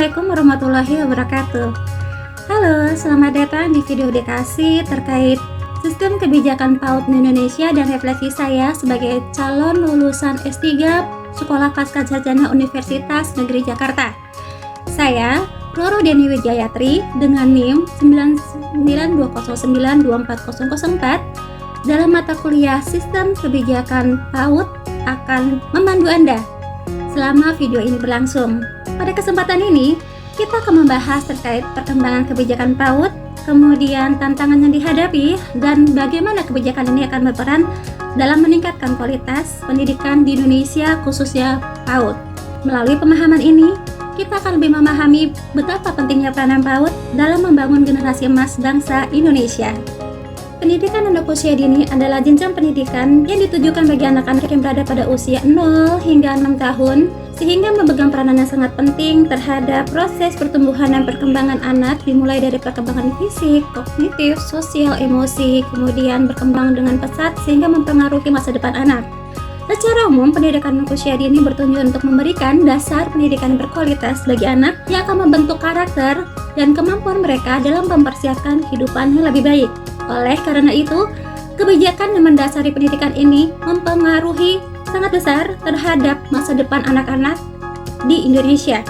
Assalamualaikum warahmatullahi wabarakatuh. Halo, selamat datang di video edukasi terkait sistem kebijakan PAUD di Indonesia dan refleksi saya sebagai calon lulusan S3 Sekolah Pascasarjana Universitas Negeri Jakarta. Saya, Roro Deni Wijayatri dengan NIM 99209240004 dalam mata kuliah Sistem Kebijakan PAUD akan memandu Anda selama video ini berlangsung. Pada kesempatan ini, kita akan membahas terkait perkembangan kebijakan PAUD, kemudian tantangan yang dihadapi, dan bagaimana kebijakan ini akan berperan dalam meningkatkan kualitas pendidikan di Indonesia, khususnya PAUD. Melalui pemahaman ini, kita akan lebih memahami betapa pentingnya peranan PAUD dalam membangun generasi emas bangsa Indonesia. Pendidikan anak usia dini adalah jenjang pendidikan yang ditujukan bagi anak-anak yang berada pada usia 0 hingga 6 tahun, sehingga memegang peranan yang sangat penting terhadap proses pertumbuhan dan perkembangan anak, dimulai dari perkembangan fisik, kognitif, sosial, emosi, kemudian berkembang dengan pesat sehingga mempengaruhi masa depan anak. Secara umum, pendidikan anak usia dini bertujuan untuk memberikan dasar pendidikan yang berkualitas bagi anak yang akan membentuk karakter dan kemampuan mereka dalam mempersiapkan kehidupan yang lebih baik. Oleh karena itu, kebijakan yang mendasari pendidikan ini mempengaruhi sangat besar terhadap masa depan anak-anak di Indonesia.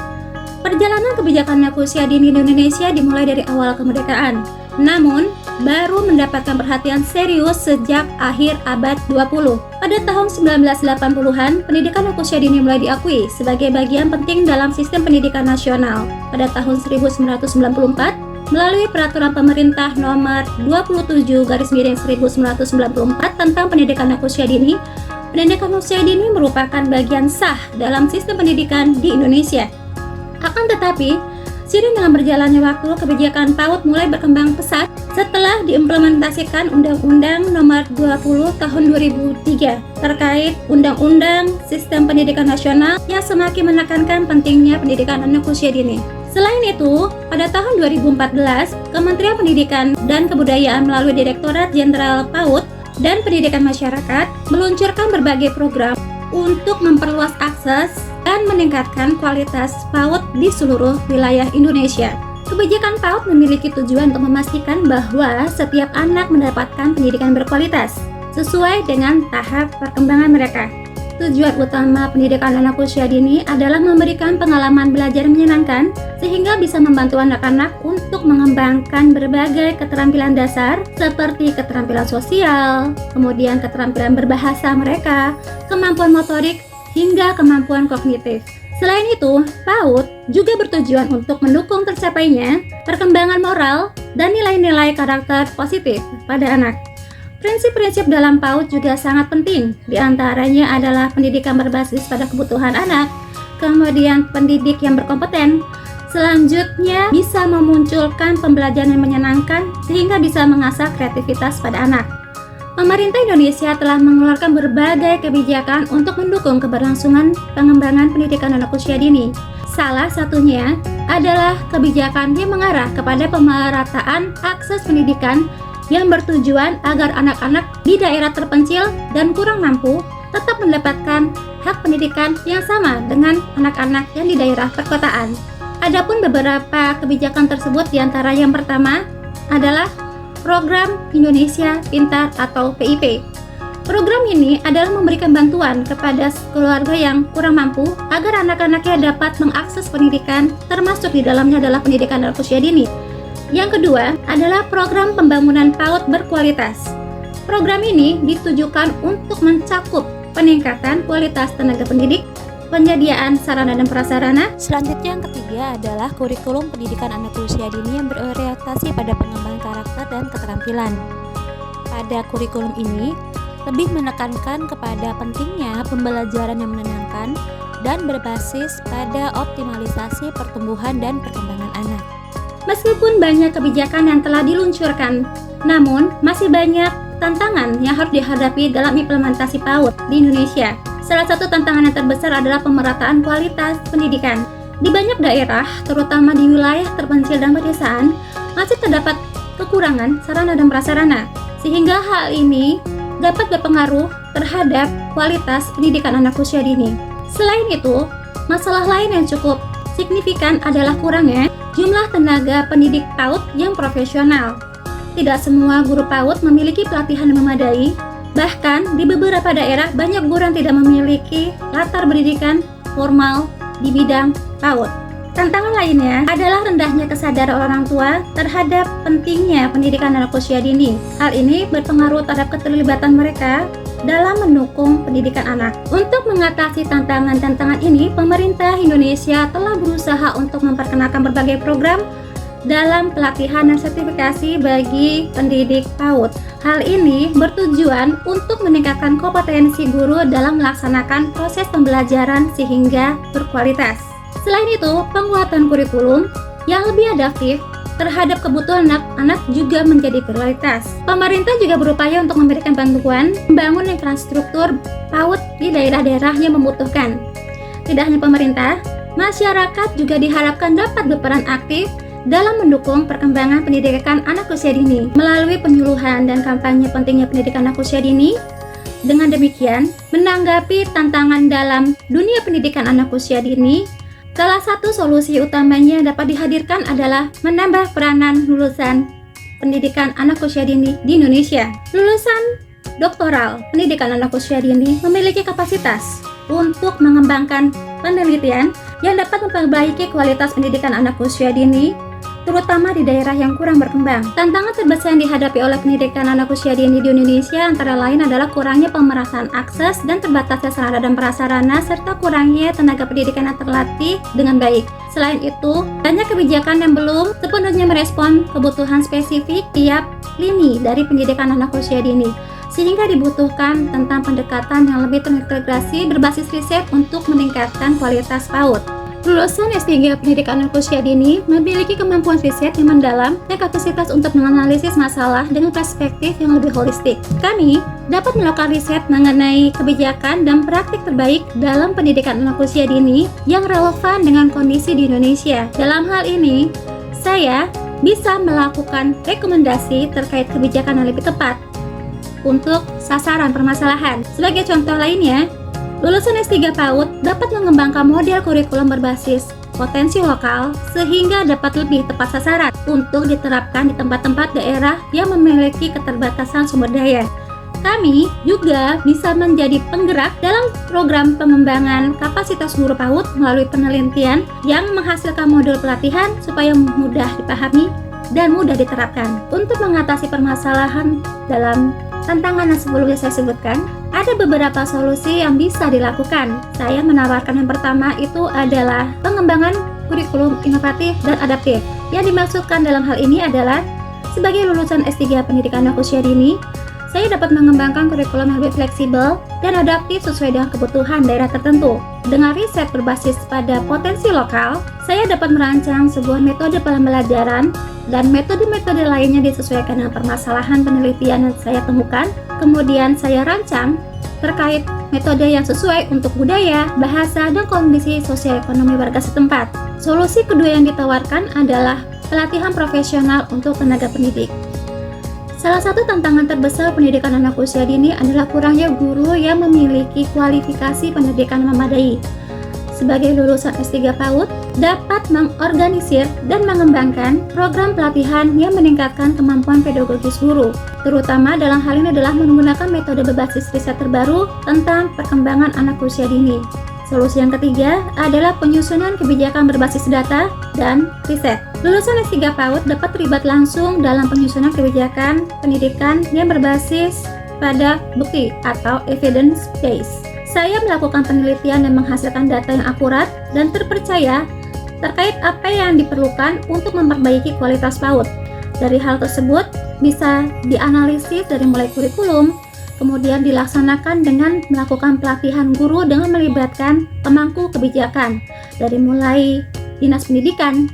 Perjalanan kebijakan anak usia dini di Indonesia dimulai dari awal kemerdekaan, namun baru mendapatkan perhatian serius sejak akhir abad 20. Pada tahun 1980-an, pendidikan anak usia dini mulai diakui sebagai bagian penting dalam sistem pendidikan nasional. Pada tahun 1994, melalui peraturan pemerintah nomor 27/1994 tentang pendidikan anak usia dini, pendidikan usia dini merupakan bagian sah dalam sistem pendidikan di Indonesia. Akan tetapi, seiring dengan berjalannya waktu, kebijakan PAUD mulai berkembang pesat setelah diimplementasikan Undang-Undang Nomor 20 Tahun 2003 terkait Undang-Undang Sistem Pendidikan Nasional yang semakin menekankan pentingnya pendidikan anak usia dini. Selain itu, pada tahun 2014, Kementerian Pendidikan dan Kebudayaan melalui Direktorat Jenderal PAUD dan Pendidikan Masyarakat meluncurkan berbagai program untuk memperluas akses dan meningkatkan kualitas PAUD di seluruh wilayah Indonesia. Kebijakan PAUD memiliki tujuan untuk memastikan bahwa setiap anak mendapatkan pendidikan berkualitas sesuai dengan tahap perkembangan mereka. Tujuan utama pendidikan anak usia dini adalah memberikan pengalaman belajar menyenangkan sehingga bisa membantu anak-anak untuk mengembangkan berbagai keterampilan dasar seperti keterampilan sosial, kemudian keterampilan berbahasa mereka, kemampuan motorik, hingga kemampuan kognitif. Selain itu, PAUD juga bertujuan untuk mendukung tercapainya perkembangan moral dan nilai-nilai karakter positif pada anak. Prinsip-prinsip dalam PAUD juga sangat penting, diantaranya adalah pendidikan berbasis pada kebutuhan anak, kemudian pendidik yang berkompeten, selanjutnya bisa memunculkan pembelajaran yang menyenangkan sehingga bisa mengasah kreativitas pada anak. Pemerintah Indonesia telah mengeluarkan berbagai kebijakan untuk mendukung keberlangsungan pengembangan pendidikan anak usia dini. Salah satunya adalah kebijakan yang mengarah kepada pemerataan akses pendidikan yang bertujuan agar anak-anak di daerah terpencil dan kurang mampu tetap mendapatkan hak pendidikan yang sama dengan anak-anak yang di daerah perkotaan. Adapun beberapa kebijakan tersebut diantara yang pertama adalah Program Indonesia Pintar atau PIP. Program ini adalah memberikan bantuan kepada keluarga yang kurang mampu agar anak-anaknya dapat mengakses pendidikan, termasuk di dalamnya adalah pendidikan anak usia dini. Yang kedua adalah program pembangunan PAUD berkualitas. Program ini ditujukan untuk mencakup peningkatan kualitas tenaga pendidik, penyediaan sarana dan prasarana. Selanjutnya yang ketiga adalah kurikulum pendidikan anak usia dini yang berorientasi pada pengembangan karakter dan keterampilan. Pada kurikulum ini lebih menekankan kepada pentingnya pembelajaran yang menyenangkan dan berbasis pada optimalisasi pertumbuhan dan perkembangan anak. Meskipun banyak kebijakan yang telah diluncurkan, namun masih banyak tantangan yang harus dihadapi dalam implementasi PAUD di Indonesia. Salah satu tantangan yang terbesar adalah pemerataan kualitas pendidikan. Di banyak daerah, terutama di wilayah terpencil dan pedesaan, masih terdapat kekurangan sarana dan prasarana, sehingga hal ini dapat berpengaruh terhadap kualitas pendidikan anak usia dini. Selain itu, masalah lain yang cukup signifikan adalah kurangnya jumlah tenaga pendidik PAUD yang profesional. Tidak semua guru PAUD memiliki pelatihan yang memadai. Bahkan di beberapa daerah banyak guru yang tidak memiliki latar pendidikan formal di bidang PAUD. Tantangan lainnya adalah rendahnya kesadaran orang tua terhadap pentingnya pendidikan anak usia dini. Hal ini berpengaruh terhadap keterlibatan mereka dalam mendukung pendidikan anak. Untuk mengatasi tantangan-tantangan ini, pemerintah Indonesia telah berusaha untuk memperkenalkan berbagai program dalam pelatihan dan sertifikasi bagi pendidik PAUD. Hal ini bertujuan untuk meningkatkan kompetensi guru dalam melaksanakan proses pembelajaran sehingga berkualitas. Selain itu, penguatan kurikulum yang lebih adaptif terhadap kebutuhan anak-anak juga menjadi prioritas. Pemerintah juga berupaya untuk memberikan bantuan membangun infrastruktur PAUD di daerah-daerah yang membutuhkan. Tidak hanya pemerintah, masyarakat juga diharapkan dapat berperan aktif dalam mendukung perkembangan pendidikan anak usia dini melalui penyuluhan dan kampanye pentingnya pendidikan anak usia dini. Dengan demikian, menanggapi tantangan dalam dunia pendidikan anak usia dini, salah satu solusi utamanya dapat dihadirkan adalah menambah peranan lulusan pendidikan anak usia dini di Indonesia. Lulusan doktoral pendidikan anak usia dini memiliki kapasitas untuk mengembangkan penelitian yang dapat memperbaiki kualitas pendidikan anak usia dini, terutama di daerah yang kurang berkembang. Tantangan terbesar yang dihadapi oleh pendidikan anak usia dini di Indonesia antara lain adalah kurangnya pemerataan akses dan terbatasnya sarana dan prasarana, serta kurangnya tenaga pendidikan yang terlatih dengan baik. Selain itu, banyak kebijakan yang belum sepenuhnya merespon kebutuhan spesifik tiap lini dari pendidikan anak usia dini, sehingga dibutuhkan tentang pendekatan yang lebih terintegrasi berbasis riset untuk meningkatkan kualitas PAUD. Lulusan S3 Pendidikan Anak Usia Dini memiliki kemampuan riset yang mendalam dan kapasitas untuk menganalisis masalah dengan perspektif yang lebih holistik. Kami dapat melakukan riset mengenai kebijakan dan praktik terbaik dalam pendidikan anak usia dini yang relevan dengan kondisi di Indonesia. Dalam hal ini, saya bisa melakukan rekomendasi terkait kebijakan yang lebih tepat untuk sasaran permasalahan. Sebagai contoh lainnya, lulusan S3 PAUD dapat mengembangkan model kurikulum berbasis potensi lokal sehingga dapat lebih tepat sasaran untuk diterapkan di tempat-tempat daerah yang memiliki keterbatasan sumber daya. Kami juga bisa menjadi penggerak dalam program pengembangan kapasitas guru PAUD melalui penelitian yang menghasilkan modul pelatihan supaya mudah dipahami dan mudah diterapkan. Untuk mengatasi permasalahan dalam tantangan yang sebelumnya saya sebutkan, ada beberapa solusi yang bisa dilakukan. Saya menawarkan yang pertama itu adalah pengembangan kurikulum inovatif dan adaptif. Yang dimaksudkan dalam hal ini adalah sebagai lulusan S3 Pendidikan Anak Usia Dini, saya dapat mengembangkan kurikulum yang lebih fleksibel dan adaptif sesuai dengan kebutuhan daerah tertentu. Dengan riset berbasis pada potensi lokal, saya dapat merancang sebuah metode pembelajaran dan metode-metode lainnya disesuaikan dengan permasalahan penelitian yang saya temukan. Kemudian saya rancang terkait metode yang sesuai untuk budaya, bahasa, dan kondisi sosial ekonomi warga setempat. Solusi kedua yang ditawarkan adalah pelatihan profesional untuk tenaga pendidik. Salah satu tantangan terbesar pendidikan anak usia dini adalah kurangnya guru yang memiliki kualifikasi pendidikan memadai. Sebagai lulusan S3 PAUD, dapat mengorganisir dan mengembangkan program pelatihan yang meningkatkan kemampuan pedagogis guru, terutama dalam hal ini adalah menggunakan metode berbasis riset terbaru tentang perkembangan anak usia dini. Solusi yang ketiga adalah penyusunan kebijakan berbasis data dan riset. Lulusan S3 PAUD dapat terlibat langsung dalam penyusunan kebijakan pendidikan yang berbasis pada bukti atau evidence based. Saya melakukan penelitian dan menghasilkan data yang akurat dan terpercaya terkait apa yang diperlukan untuk memperbaiki kualitas PAUD. Dari hal tersebut bisa dianalisis dari mulai kurikulum, kemudian dilaksanakan dengan melakukan pelatihan guru dengan melibatkan pemangku kebijakan dari mulai dinas pendidikan,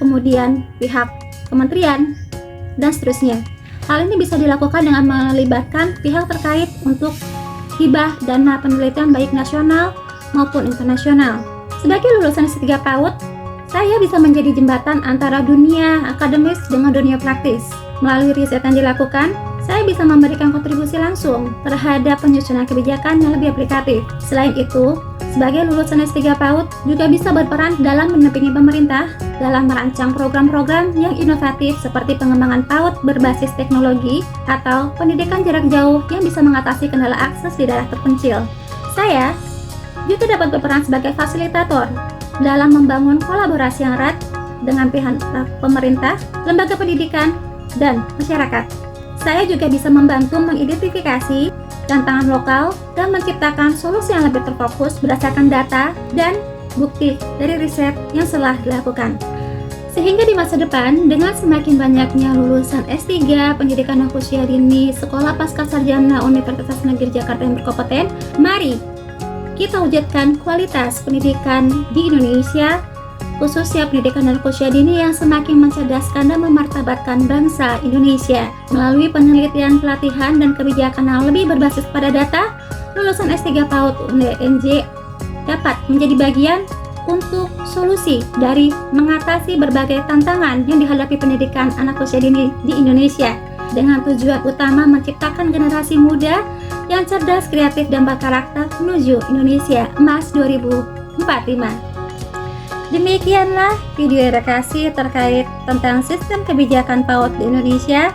kemudian pihak kementerian, dan seterusnya. Hal ini bisa dilakukan dengan melibatkan pihak terkait untuk hibah dana penelitian baik nasional maupun internasional. Sebagai lulusan S3 PAUD, saya bisa menjadi jembatan antara dunia akademis dengan dunia praktis. Melalui riset yang dilakukan, saya bisa memberikan kontribusi langsung terhadap penyusunan kebijakan yang lebih aplikatif. Selain itu, sebagai lulusan S3 PAUD juga bisa berperan dalam mendampingi pemerintah dalam merancang program-program yang inovatif seperti pengembangan PAUD berbasis teknologi atau pendidikan jarak jauh yang bisa mengatasi kendala akses di daerah terpencil. Saya juga dapat berperan sebagai fasilitator dalam membangun kolaborasi yang erat dengan pihak pemerintah, lembaga pendidikan, dan masyarakat. Saya juga bisa membantu mengidentifikasi tantangan lokal dan menciptakan solusi yang lebih terfokus berdasarkan data dan bukti dari riset yang telah dilakukan. Sehingga di masa depan, dengan semakin banyaknya lulusan S3, pendidikan usia dini, sekolah pascasarjana Universitas Negeri Jakarta yang berkompeten, mari kita wujudkan kualitas pendidikan di Indonesia, khususnya pendidikan dan usia dini yang semakin mencerdaskan dan memartabatkan bangsa Indonesia. Melalui penelitian, pelatihan, dan kebijakan yang lebih berbasis pada data, lulusan S3 PAUD UNJ dapat menjadi bagian untuk solusi dari mengatasi berbagai tantangan yang dihadapi pendidikan anak usia dini di Indonesia, dengan tujuan utama menciptakan generasi muda yang cerdas, kreatif, dan berkarakter menuju Indonesia Emas 2045. Demikianlah video edukasi terkait tentang sistem kebijakan PAUD di Indonesia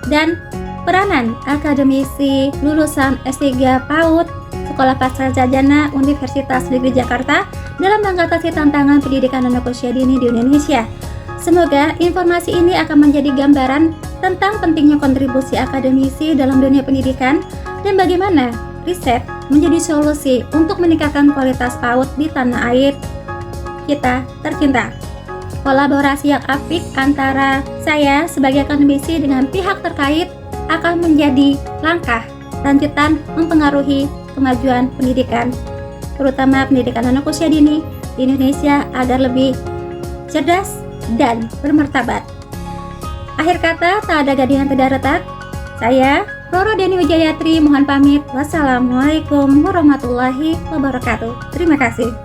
dan peranan akademisi lulusan S3 PAUD Sekolah Pascasarjana Universitas Negeri Jakarta dalam mengatasi tantangan pendidikan anak usia dini di Indonesia. Semoga informasi ini akan menjadi gambaran tentang pentingnya kontribusi akademisi dalam dunia pendidikan dan bagaimana riset menjadi solusi untuk meningkatkan kualitas PAUD di tanah air kita tercinta. Kolaborasi yang apik antara saya sebagai akademisi dengan pihak terkait akan menjadi langkah lanjutan mempengaruhi kemajuan pendidikan, terutama pendidikan anak usia dini di Indonesia agar lebih cerdas dan bermartabat. Akhir kata, tak ada gading yang tidak retak. Saya, Roro Deni Wijayatri, mohon pamit. Wassalamualaikum warahmatullahi wabarakatuh. Terima kasih.